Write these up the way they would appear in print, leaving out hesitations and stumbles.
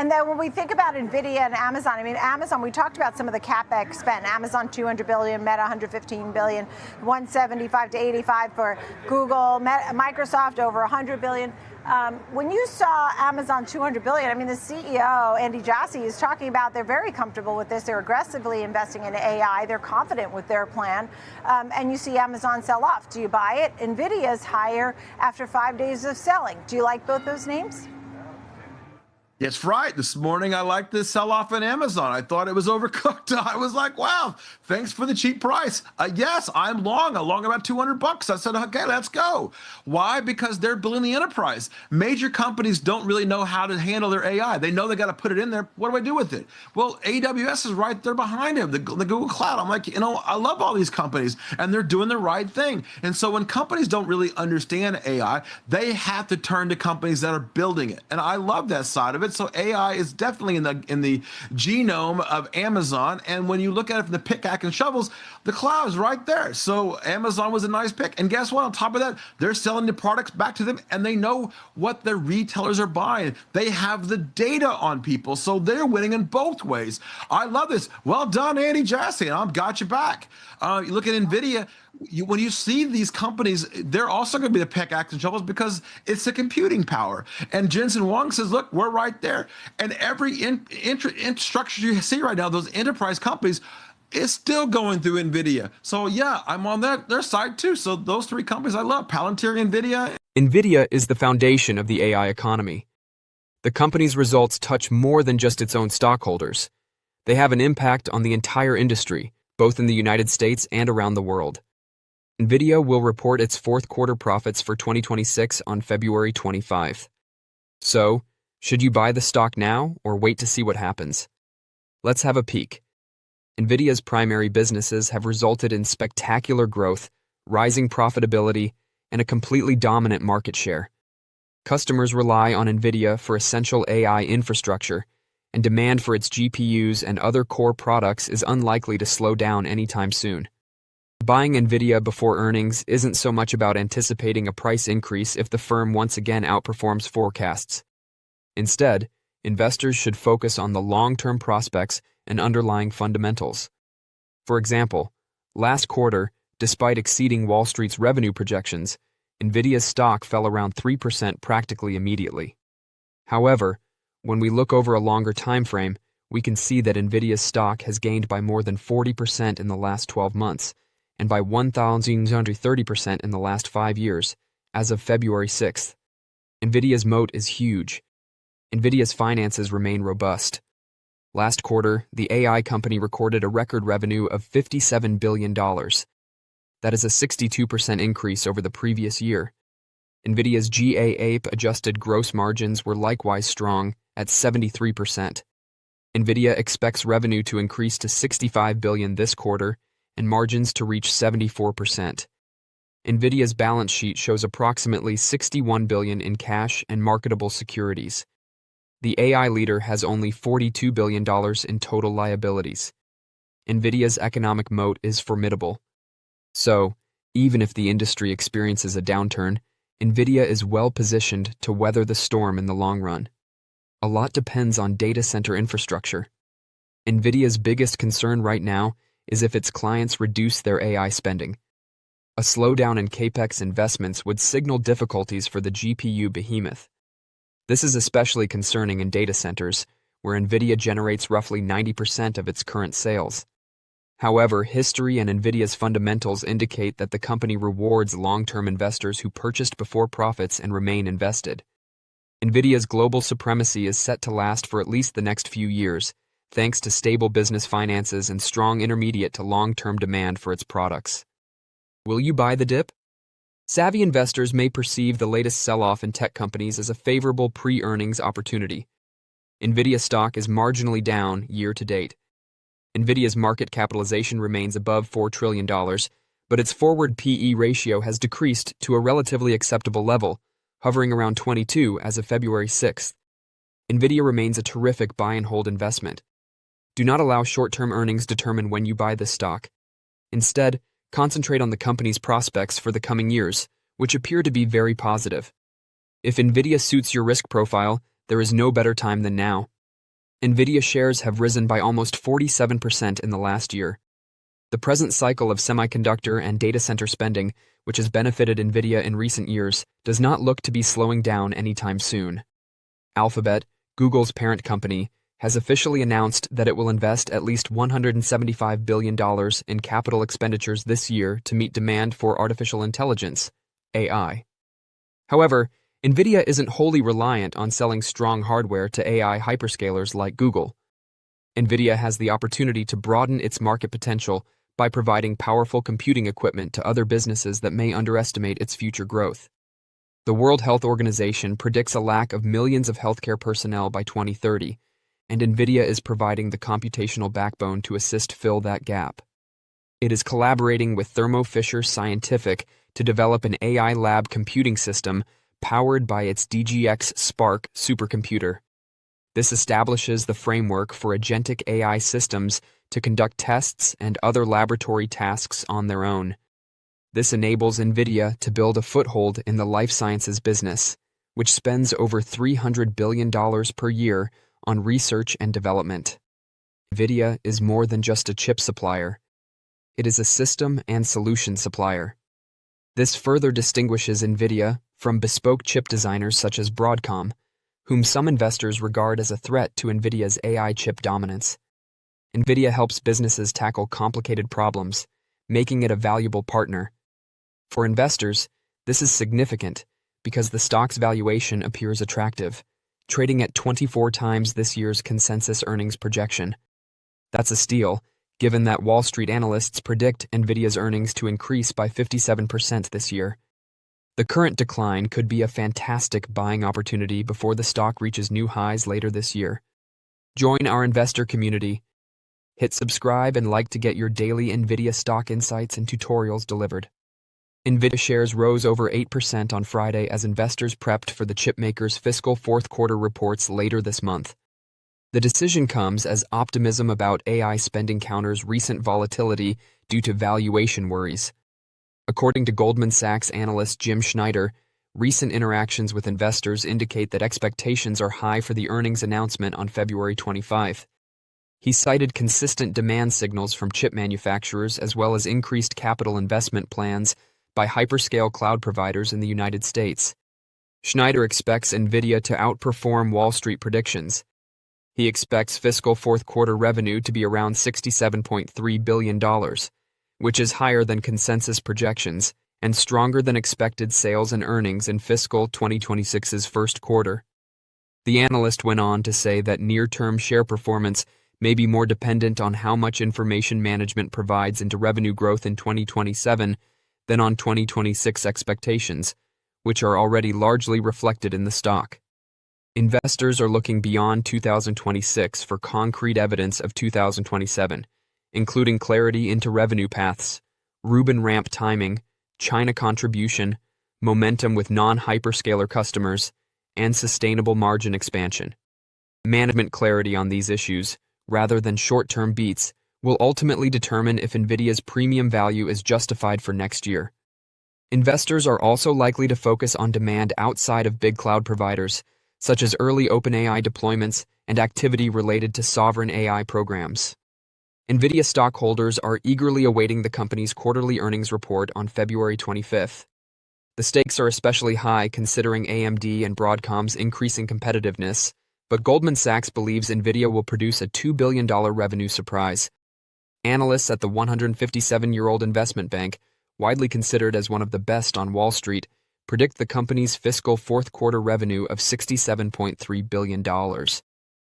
And then when we think about Nvidia and Amazon, I mean, Amazon, we talked about some of the CapEx spend. Amazon, $200 billion, Meta, $115 billion, $175 to $85 for Google, Microsoft, over $100 billion. When you saw Amazon $200 billion, I mean, the CEO, Andy Jassy, is talking about they're very comfortable with this. They're aggressively investing in AI. They're confident with their plan. And you see Amazon sell off. Do you buy it? Nvidia is higher after 5 days of selling. Do you like both those names? That's right. This morning, I liked this sell-off in Amazon. I thought it was overcooked. I was like, wow, thanks for the cheap price. Yes, I'm long. I'm long about $200. I said, okay, let's go. Why? Because they're building the enterprise. Major companies don't really know how to handle their AI. They know they got to put it in there. What do I do with it? Well, AWS is right there behind him, the Google Cloud. I'm like, I love all these companies, and they're doing the right thing. And so when companies don't really understand AI, they have to turn to companies that are building it. And I love that side of it. So AI is definitely in the genome of Amazon. And when you look at it from the pickaxe and shovels, the cloud is right there. So Amazon was a nice pick. And guess what? On top of that, they're selling the products back to them, and they know what their retailers are buying. They have the data on people, so they're winning in both ways. I love this. Well done, Andy Jassy. I've got you back. You look at Nvidia. When you see these companies, they're also going to be the pickaxe and shovels because it's the computing power. And Jensen Huang says, look, we're right there. And every structure you see right now, those enterprise companies, is still going through Nvidia. So yeah, I'm on their side too. So those three companies I love, Palantir, Nvidia. Nvidia is the foundation of the AI economy. The company's results touch more than just its own stockholders. They have an impact on the entire industry, both in the United States and around the world. Nvidia will report its fourth quarter profits for 2026 on February 25th. So, should you buy the stock now or wait to see what happens? Let's have a peek. Nvidia's primary businesses have resulted in spectacular growth, rising profitability, and a completely dominant market share. Customers rely on Nvidia for essential AI infrastructure, and demand for its GPUs and other core products is unlikely to slow down anytime soon. Buying Nvidia before earnings isn't so much about anticipating a price increase if the firm once again outperforms forecasts. Instead, investors should focus on the long-term prospects and underlying fundamentals. For example, last quarter, despite exceeding Wall Street's revenue projections, Nvidia's stock fell around 3% practically immediately. However, when we look over a longer time frame, we can see that Nvidia's stock has gained by more than 40% in the last 12 months, and by 1,230% in the last 5 years, as of February 6th. Nvidia's moat is huge. Nvidia's finances remain robust. Last quarter, the AI company recorded a record revenue of $57 billion. That is a 62% increase over the previous year. Nvidia's GAAP adjusted gross margins were likewise strong at 73%. Nvidia expects revenue to increase to $65 billion this quarter and margins to reach 74%. Nvidia's balance sheet shows approximately $61 billion in cash and marketable securities. The AI leader has only $42 billion in total liabilities. Nvidia's economic moat is formidable. So, even if the industry experiences a downturn, Nvidia is well positioned to weather the storm in the long run. A lot depends on data center infrastructure. Nvidia's biggest concern right now is if its clients reduce their AI spending. A slowdown in CapEx investments would signal difficulties for the GPU behemoth. This is especially concerning in data centers, where Nvidia generates roughly 90% of its current sales. However, history and Nvidia's fundamentals indicate that the company rewards long-term investors who purchased before profits and remain invested. Nvidia's global supremacy is set to last for at least the next few years, thanks to stable business finances and strong intermediate to long-term demand for its products. Will you buy the dip? Savvy investors may perceive the latest sell-off in tech companies as a favorable pre-earnings opportunity. Nvidia stock is marginally down year to date. Nvidia's market capitalization remains above $4 trillion, but its forward PE ratio has decreased to a relatively acceptable level, hovering around 22 as of February 6th. Nvidia remains a terrific buy-and-hold investment. Do not allow short-term earnings determine when you buy this stock. Instead, concentrate on the company's prospects for the coming years, which appear to be very positive. If Nvidia suits your risk profile, there is no better time than now. Nvidia shares have risen by almost 47% in the last year. The present cycle of semiconductor and data center spending, which has benefited Nvidia in recent years, does not look to be slowing down anytime soon. Alphabet, Google's parent company, has officially announced that it will invest at least $175 billion in capital expenditures this year to meet demand for artificial intelligence, AI. However, Nvidia isn't wholly reliant on selling strong hardware to AI hyperscalers like Google. Nvidia has the opportunity to broaden its market potential by providing powerful computing equipment to other businesses that may underestimate its future growth. The World Health Organization predicts a lack of millions of healthcare personnel by 2030, and Nvidia is providing the computational backbone to assist fill that gap. It is collaborating with Thermo Fisher Scientific to develop an AI lab computing system powered by its DGX Spark supercomputer. This establishes the framework for agentic AI systems to conduct tests and other laboratory tasks on their own. This enables Nvidia to build a foothold in the life sciences business, which spends over $300 billion per year on research and development. Nvidia is more than just a chip supplier. It is a system and solution supplier. This further distinguishes Nvidia from bespoke chip designers such as Broadcom, whom some investors regard as a threat to Nvidia's AI chip dominance. Nvidia helps businesses tackle complicated problems, making it a valuable partner. For investors, this is significant because the stock's valuation appears attractive, trading at 24 times this year's consensus earnings projection. That's a steal, given that Wall Street analysts predict Nvidia's earnings to increase by 57% this year. The current decline could be a fantastic buying opportunity before the stock reaches new highs later this year. Join our investor community. Hit subscribe and like to get your daily Nvidia stock insights and tutorials delivered. Nvidia shares rose over 8% on Friday as investors prepped for the chipmaker's fiscal fourth quarter reports later this month. The decision comes as optimism about AI spending counters recent volatility due to valuation worries. According to Goldman Sachs analyst Jim Schneider, recent interactions with investors indicate that expectations are high for the earnings announcement on February 25. He cited consistent demand signals from chip manufacturers as well as increased capital investment plans by hyperscale cloud providers in the United States. Schneider expects Nvidia to outperform Wall Street predictions. He expects fiscal fourth quarter revenue to be around $67.3 billion, which is higher than consensus projections and stronger than expected sales and earnings in fiscal 2026's first quarter. The analyst went on to say that near-term share performance may be more dependent on how much information management provides into revenue growth in 2027 than on 2026 expectations, which are already largely reflected in the stock. Investors are looking beyond 2026 for concrete evidence of 2027, including clarity into revenue paths, Rubin ramp timing, China contribution, momentum with non-hyperscaler customers, and sustainable margin expansion. Management clarity on these issues, rather than short-term beats, will ultimately determine if Nvidia's premium value is justified for next year. Investors are also likely to focus on demand outside of big cloud providers, such as early OpenAI deployments and activity related to sovereign AI programs. Nvidia stockholders are eagerly awaiting the company's quarterly earnings report on February 25th. The stakes are especially high considering AMD and Broadcom's increasing competitiveness, but Goldman Sachs believes Nvidia will produce a $2 billion revenue surprise. Analysts at the 157-year-old investment bank, widely considered as one of the best on Wall Street, predict the company's fiscal fourth quarter revenue of $67.3 billion.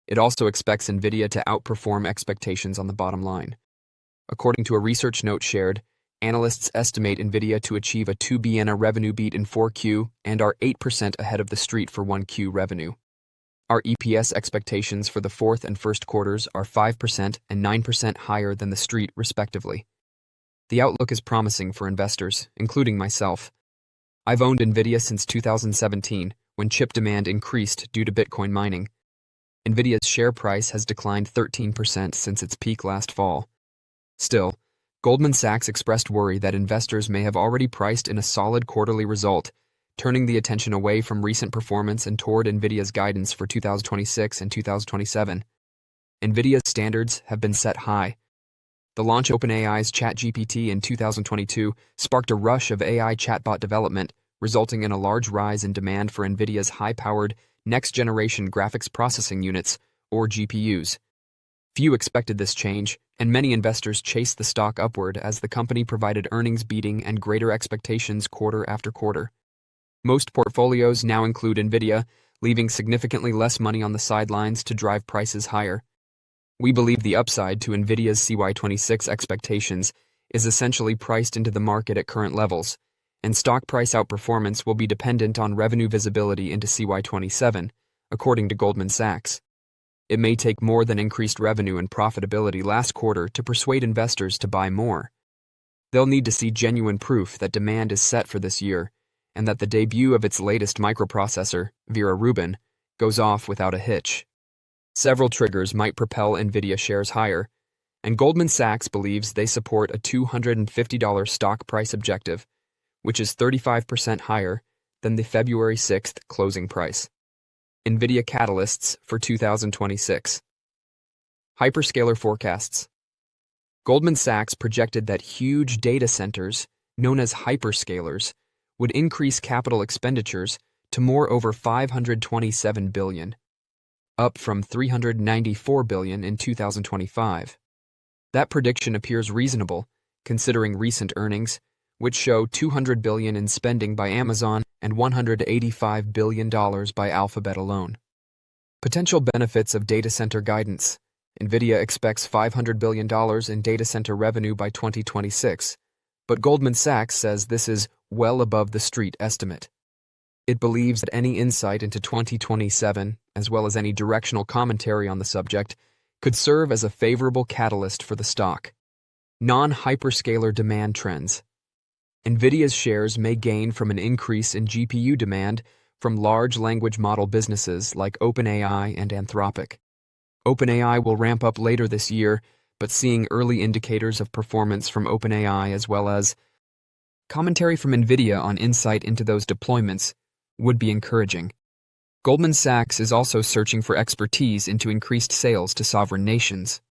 It also expects Nvidia to outperform expectations on the bottom line. According to a research note shared, analysts estimate Nvidia to achieve a $2 billion revenue beat in 4Q and are 8% ahead of the street for 1Q revenue. Our EPS expectations for the fourth and first quarters are 5% and 9% higher than the street, respectively. The outlook is promising for investors, including myself. I've owned Nvidia since 2017, when chip demand increased due to Bitcoin mining. Nvidia's share price has declined 13% since its peak last fall. Still, Goldman Sachs expressed worry that investors may have already priced in a solid quarterly result, turning the attention away from recent performance and toward Nvidia's guidance for 2026 and 2027. Nvidia's standards have been set high. The launch of OpenAI's ChatGPT in 2022 sparked a rush of AI chatbot development, resulting in a large rise in demand for Nvidia's high-powered, next-generation graphics processing units, or GPUs. Few expected this change, and many investors chased the stock upward as the company provided earnings beating and greater expectations quarter after quarter. Most portfolios now include Nvidia, leaving significantly less money on the sidelines to drive prices higher. We believe the upside to Nvidia's CY26 expectations is essentially priced into the market at current levels, and stock price outperformance will be dependent on revenue visibility into CY27, according to Goldman Sachs. It may take more than increased revenue and profitability last quarter to persuade investors to buy more. They'll need to see genuine proof that demand is set for this year, and that the debut of its latest microprocessor, Vera Rubin, goes off without a hitch. Several triggers might propel Nvidia shares higher, and Goldman Sachs believes they support a $250 stock price objective, which is 35% higher than the February 6th closing price. Nvidia catalysts for 2026. Hyperscaler forecasts. Goldman Sachs projected that huge data centers, known as hyperscalers, would increase capital expenditures to over $527 billion, up from $394 billion in 2025. That prediction appears reasonable, considering recent earnings, which show $200 billion in spending by Amazon and $185 billion by Alphabet alone. Potential benefits of data center guidance. Nvidia expects $500 billion in data center revenue by 2026, but Goldman Sachs says this is well above the street estimate. It believes that any insight into 2027, as well as any directional commentary on the subject, could serve as a favorable catalyst for the stock. Non-hyperscaler demand trends. Nvidia's shares may gain from an increase in GPU demand from large language model businesses like OpenAI and Anthropic. OpenAI will ramp up later this year, but seeing early indicators of performance from OpenAI as well as commentary from Nvidia on insight into those deployments would be encouraging. Goldman Sachs is also searching for expertise into increased sales to sovereign nations.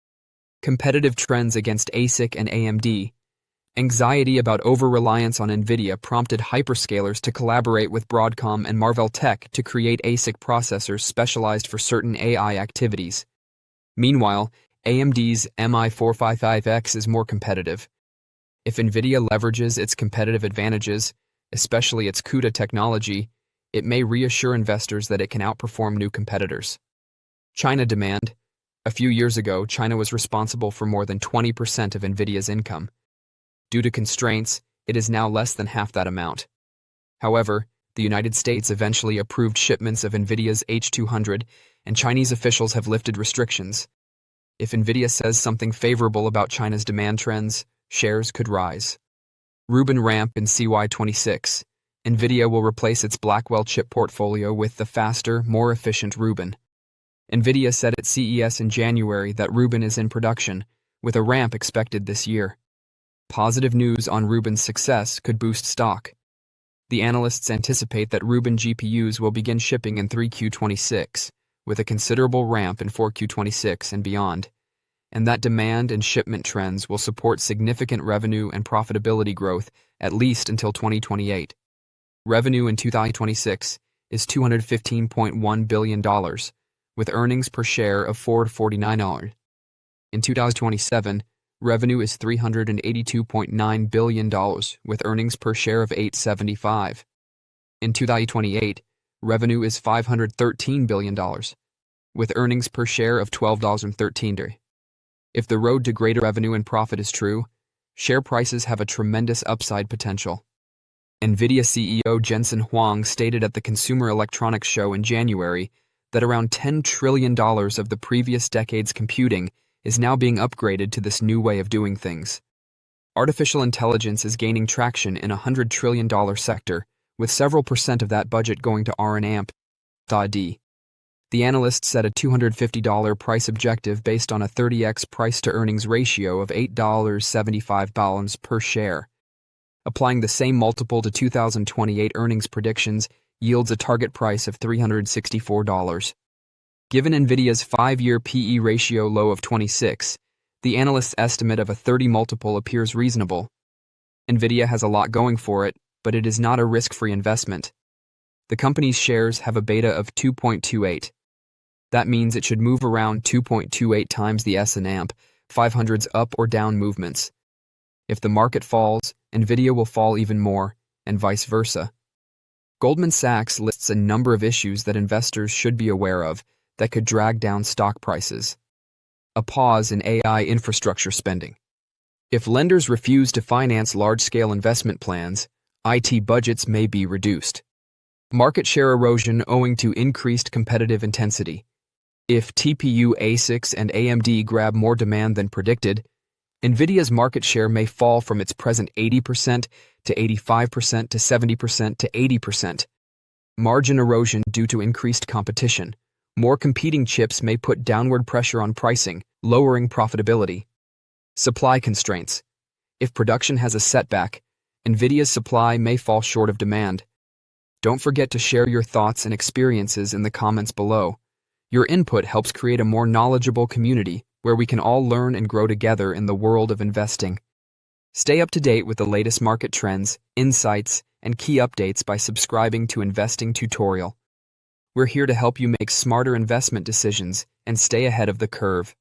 Competitive trends against ASIC and AMD. Anxiety about over-reliance on Nvidia prompted hyperscalers to collaborate with Broadcom and Marvell Tech to create ASIC processors specialized for certain AI activities. Meanwhile, AMD's MI455X is more competitive. If Nvidia leverages its competitive advantages, especially its CUDA technology, it may reassure investors that it can outperform new competitors. China demand. A few years ago, China was responsible for more than 20% of Nvidia's income. Due to constraints, it is now less than half that amount. However, the United States eventually approved shipments of Nvidia's H200, and Chinese officials have lifted restrictions. If Nvidia says something favorable about China's demand trends, shares could rise. Rubin ramp in CY26. Nvidia will replace its Blackwell chip portfolio with the faster, more efficient Rubin. Nvidia said at CES in January that Rubin is in production, with a ramp expected this year. Positive news on Rubin's success could boost stock. The analysts anticipate that Rubin GPUs will begin shipping in 3Q26, with a considerable ramp in 4Q26 and beyond, and that demand and shipment trends will support significant revenue and profitability growth at least until 2028. Revenue in 2026 is $215.1 billion, with earnings per share of $4.49. In 2027, revenue is $382.9 billion, with earnings per share of $8.75. In 2028, revenue is $513 billion, with earnings per share of $12.13. If the road to greater revenue and profit is true, share prices have a tremendous upside potential. Nvidia CEO Jensen Huang stated at the Consumer Electronics Show in January that around $10 trillion of the previous decade's computing is now being upgraded to this new way of doing things. Artificial intelligence is gaining traction in a $100 trillion sector, with several percent of that budget going to R&D. The analyst set a $250 price objective based on a 30x price-to-earnings ratio of $8.75 per share. Applying the same multiple to 2028 earnings predictions yields a target price of $364. Given Nvidia's 5-year PE ratio low of 26, the analyst's estimate of a 30 multiple appears reasonable. Nvidia has a lot going for it, but it is not a risk-free investment. The company's shares have a beta of 2.28. That means it should move around 2.28 times the S&P 500's up or down movements. If the market falls, Nvidia will fall even more, and vice versa. Goldman Sachs lists a number of issues that investors should be aware of that could drag down stock prices. A pause in AI infrastructure spending. If lenders refuse to finance large-scale investment plans, IT budgets may be reduced. Market share erosion owing to increased competitive intensity. If TPU ASICs and AMD grab more demand than predicted, Nvidia's market share may fall from its present 80% to 85% to 70% to 80%. Margin erosion due to increased competition. More competing chips may put downward pressure on pricing, lowering profitability. Supply constraints. If production has a setback, Nvidia's supply may fall short of demand. Don't forget to share your thoughts and experiences in the comments below. Your input helps create a more knowledgeable community where we can all learn and grow together in the world of investing. Stay up to date with the latest market trends, insights, and key updates by subscribing to Investing Tutorial. We're here to help you make smarter investment decisions and stay ahead of the curve.